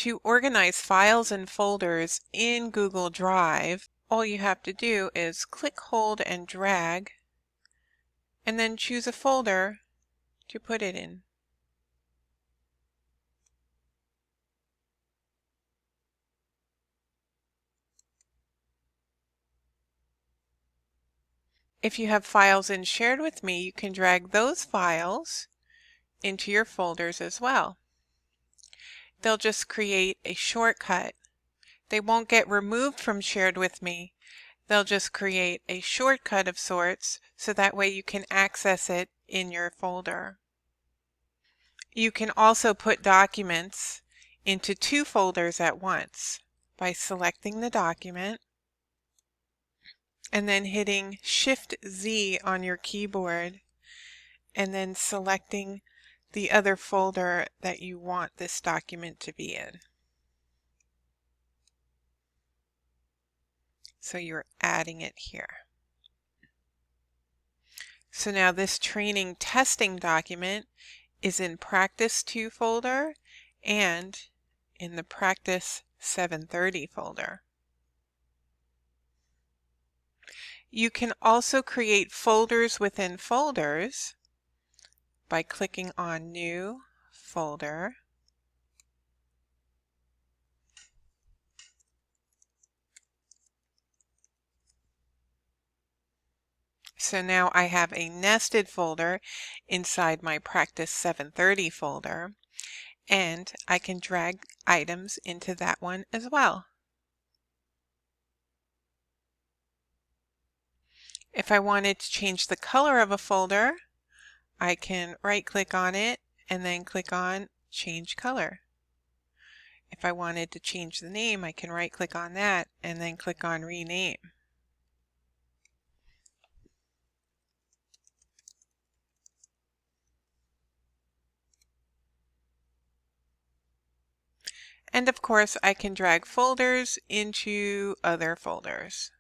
To organize files and folders in Google Drive, all you have to do is click, hold, and drag, and then choose a folder to put it in. If you have files in Shared With Me, you can drag those files into your folders as well. They'll just create a shortcut. They won't get removed from Shared With Me. They'll just create a shortcut of sorts, so that way you can access it in your folder. You can also put documents into two folders at once by selecting the document and then hitting Shift-Z on your keyboard and then selecting the other folder that you want this document to be in. So you're adding it here. So now this training testing document is in Practice 2 folder and in the Practice 730 folder. You can also create folders within folders by clicking on New Folder. So now I have a nested folder inside my Practice 730 folder, and I can drag items into that one as well. If I wanted to change the color of a folder, I can right-click on it and then click on Change Color. If I wanted to change the name, I can right-click on that and then click on Rename. And of course, I can drag folders into other folders.